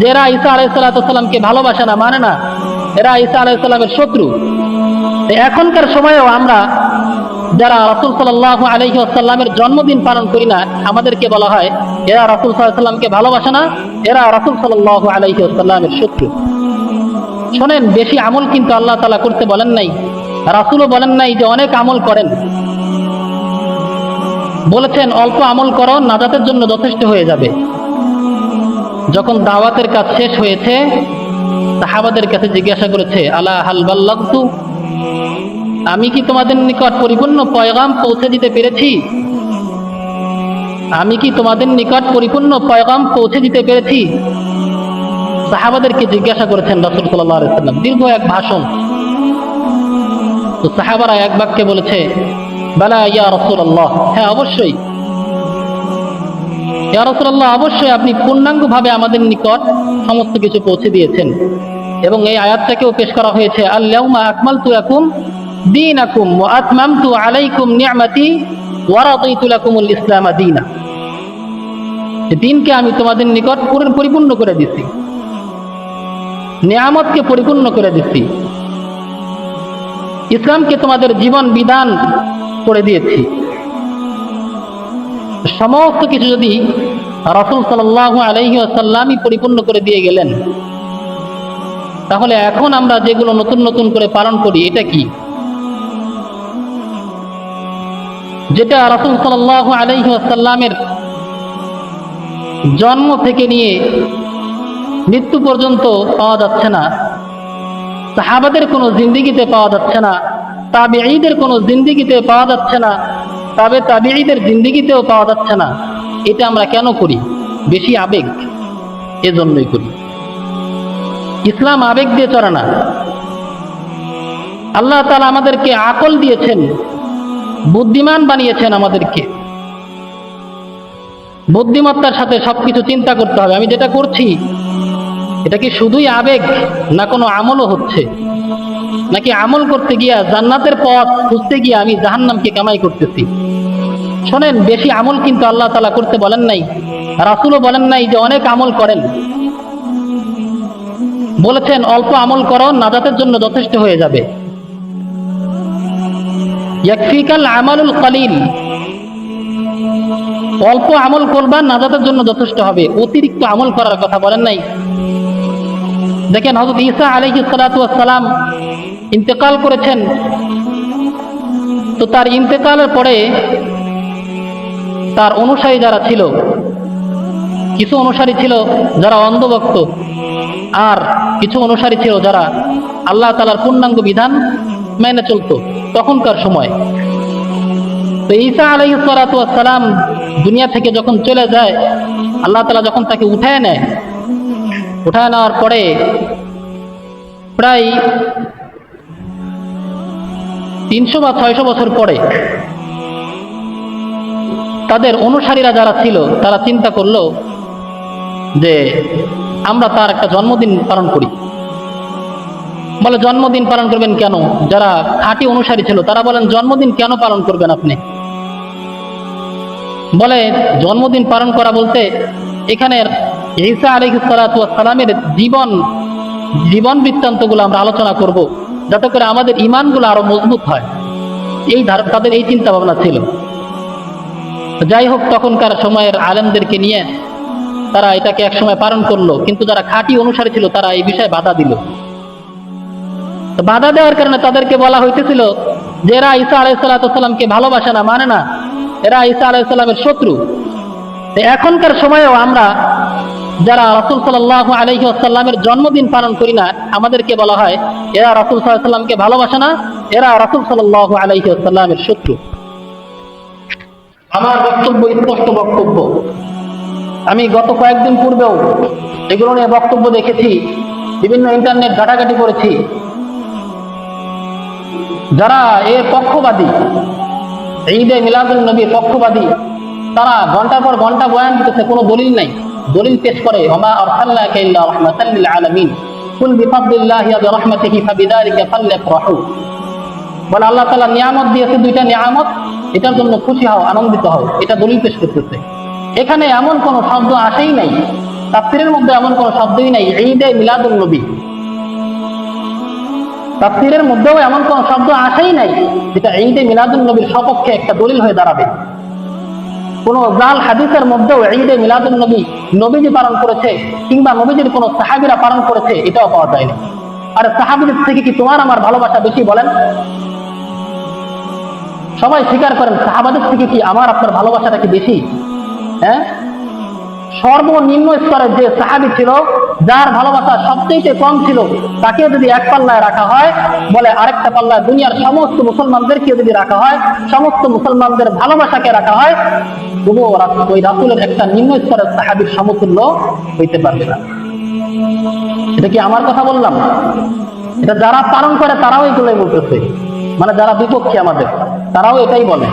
যারা ঈসা আলাইহিস সালামকে ভালোবাসে না, মানে না, এরা ঈসা আলাইহিস সালামের শত্রু। এখনকার সময়েও আমরা যারা রাসূল সাল্লাল্লাহু আলাইহি ওয়াসাল্লামের জন্মদিন পালন করি না, আমাদেরকে বলা হয় এরা রাসূল সাল্লাল্লাহু আলাইহি ওয়াসাল্লামকে ভালোবাসে না, এরা রাসূল সাল্লাল্লাহু আলাইহি ওয়াসাল্লামের শত্রু। শোনেন, বেশি আমল কিন্তু আল্লাহ তাআলা করতে বলেন নাই, রাসূলও বলেন নাই যে অনেক আমল করেন। বলেছেন অল্প আমল করো, নাজাতের জন্য যথেষ্ট হয়ে যাবে। যখন দাওয়াতের কাজ শেষ হয়েছে, সাহাবাদের কাছে জিজ্ঞাসা করেছে, আলা হাল বাল্লাগতু, আমি কি তোমাদের নিকট পরিপূর্ণ পয়গাম পৌঁছে দিতে পেরেছি? আমি কি তোমাদের নিকট পরিপূর্ণ পয়গাম পৌঁছে দিতে পেরেছি? সাহাবাদেরকে জিজ্ঞাসা করেছেন রাসূল সাল্লাল্লাহু আলাইহি ওয়াসাল্লাম, দীর্ঘ এক ভাষণ। তো সাহাবারা এক বাক্যে বলেছে, বালা ইয়া রাসূলুল্লাহ, হ্যাঁ অবশ্যই ইয়া রাসূলুল্লাহ, অবশ্যই আপনি পূর্ণাঙ্গভাবে আমাদের নিকট সমস্ত কিছু পৌঁছে দিয়েছেন। এবং এই আয়াতটাকেও পেশ করা হয়েছে, আল ইয়াউমা আকমালতু লাকুম দীনাকুম ওয়া আতমামতু আলাইকুম নি'মাতি ওয়া রাদিতু লাকুমুল ইসলাম দীনা। এই দিনকে আমি তোমাদের নিকট পরিপূর্ণ করে দিছি, নিয়ামতকে পরিপূর্ণ করে দিছি, ইসলামকে তোমাদের জীবন বিধান করে দিয়েছি। সমস্ত কিছু যদি রাসূল সাল্লাল্লাহু আলাইহি ওয়াসাল্লামই পরিপূর্ণ করে দিয়ে গেলেন, তাহলে এখন আমরা যেগুলো নতুন নতুন করে পালন করি, এটা কি? যেটা রাসূল সাল্লাল্লাহু আলাইহি ওয়াসাল্লামের জন্ম থেকে নিয়ে মৃত্যু পর্যন্ত পাওয়া যাচ্ছে না, সাহাবাদের কোনো জিন্দেগিতে পাওয়া যাচ্ছে না, তাবেঈদের কোনো জিন্দেগিতে পাওয়া যাচ্ছে না, তাবেঈদের জিন্দেগিতেও পাওয়া যাচ্ছে না। এটা আমরা কেন করি? বেশি আবেগ, এজন্যই করি। ইসলাম আবেগ দিয়ে চলে না। আল্লাহ তাআলা আমাদেরকে আকল দিয়েছেন, বুদ্ধিমান বানিয়েছেন আমাদেরকে। বুদ্ধিমত্তার সাথে সবকিছু চিন্তা করতে হবে। আমি যেটা করছি, এটা কি শুধুই আবেগ, না কোনো আমলও হচ্ছে? নাকি আমল করতে গিয়া জান্নাতের পথ খুঁজতে গিয়ে আমি জাহান্নামকে কামাই করতেছি? শোনেন, বেশি আমল কিন্তু আল্লাহ তাআলা করতে বলেন নাই, রাসূলও বলেন নাই যে অনেক আমল করেন। বলেছেন অল্প আমল করো, নাজাতের জন্য যথেষ্ট হয়ে যাবে। ইয়াকফিকাল আমালুল কলিল, অল্প আমল করবা, নাজাতের জন্য যথেষ্ট হবে। অতিরিক্ত আমল করার কথা বলেন নাই। দেখেন, হযরত ঈসা আলাইহিস সালাতু ওয়াস সালাম ইন্তেকাল করেছেন। তো তার ইন্তেকালের পরে তার অনুসারী যারা ছিল, কিছু অনুসারী ছিল যারা অন্ধভক্ত, আর কিছু অনুসারী ছিল যারা আল্লাহ তাআলার পূর্ণাঙ্গ বিধান মেনে চলতো তখনকার সময়। তো ঈসা আলাইহিস সালাতু ওয়াস সালাম দুনিয়া থেকে যখন চলে যায়, আল্লাহ তাআলা যখন তাকে উঠায় নেওয়ার পরে প্রায় 300 বা 600 বছর পরে তাদের অনুসারীরা যারা ছিল, তারা চিন্তা করলো যে আমরা তার একটা জন্মদিন পালন করি। বলে, জন্মদিন পালন করবেন কেন? যারা খাঁটি অনুসারী ছিল তারা বলেন, জন্মদিন কেন পালন করবেন আপনি? বলে, জন্মদিন পালন করা বলতে এখানে ঈসা আলাইহিস সালাতু ওয়াস সালামের জীবন বৃত্তান্তগুলো আমরা আলোচনা করব, যাতে করে আমাদের ঈমানগুলো আরো মজবুত হয়। তাদের এই চিন্তা ভাবনা ছিল। যাই হোক, তখনকার সময়ের আলেমদেরকে নিয়ে তারা এটাকে এক সময় পালন করলো, কিন্তু যারা খাঁটি অনুসারী ছিল তারা এই বিষয়ে বাধা দিল। বাধা দেওয়ার কারণে তাদেরকে বলা হইতেছিল যে এরা ঈসা আলাইহিস সালাতু ওয়াস সালামকে ভালোবাসে না, মানে না, এরা ঈসা আলাইহিস সালামের শত্রু। এখনকার সময়েও আমরা যারা রাসূল সাল্লাল্লাহু আলাইহি ওয়াসাল্লামের জন্মদিন পালন করি না, আমাদেরকে বলা হয় এরা রাসূল সাল্লাল্লাহু আলাইহি ওয়াসাল্লামকে ভালোবাসে না, এরা রাসূল সাল্লাল্লাহু আলাইহি ওয়াসাল্লামের শত্রু। আমার বক্তব্য স্পষ্ট বক্তব্য। আমি গত কয়েকদিন পূর্বেও এগুলো নিয়ে বক্তব্য দেখেছি, বিভিন্ন ইন্টারনেট ঘাটাঘাটি করেছি। যারা এর পক্ষবাদী, ঈদে মিলাদুন নবীর পক্ষবাদী, তারা ঘন্টার পর ঘন্টা বয়ান দিতেছে, কোনো দলিল নাই। দলিল পেশ করে, ওমা আরসালনাকা ইল্লা রাহমাতাল লিল আলামিন কুল বিফাদলিল্লাহি ওয়া বিরাহমাতিহি ফাবিযালিকা ফালইফরাহু। বলে, আল্লাহ তাআলা নিয়ামত দিয়েছে, দুইটা নিয়ামত, এটার জন্য খুশি হও, আনন্দিত হও। এটা দলিল পেশ করতেছে। এখানে এমন কোনো শব্দ আসেই নাই তাফসীরের মধ্যে এমন কোনো শব্দই নাই ঈদে মিলাদুন নবী। তাফসীরের মধ্যেও এমন কোন শব্দ আসেই নাই যেটা ঈদে মিলাদুন নবীর সপক্ষে একটা দলিল হয়ে দাঁড়াবে। কোন জাল হাদিসের মধ্যেও ঈদে মিলাদুন নবী নবীজি পালন করেছে কিংবা নবীজির কোন সাহাবীরা পালন করেছে এটাও পাওয়া যায়নি। আর সাহাবীদের থেকে কি তোমার আমার ভালোবাসা বেশি বলেন? সবাই স্বীকার করেন সাহাবাদের থেকে কি আমার আপনার ভালোবাসাটা কি বেশি? হ্যাঁ, সর্বনিম্ন স্তরের যে সাহাবী ছিল, যার ভালোবাসা সবচেয়ে কম ছিল, তাকে যদি এক পাল্লায় রাখা হয়, বলে আরেকটা পাল্লায় দুনিয়ার সমস্ত মুসলমানদেরকে যদি রাখা হয়, সমস্ত মুসলমানদের ভালোবাসাকে রাখা হয়, তবুও ওই রাসূলের একটা নিম্ন স্তরের সাহাবীর সমতুল্য হইতে পারবে না। এটা কি আমার কথা বললাম? এটা যারা পালন করে তারাও এগুলোই বলতেছে, মানে যারা বিপক্ষে আমাদের তারাও এটাই বলে।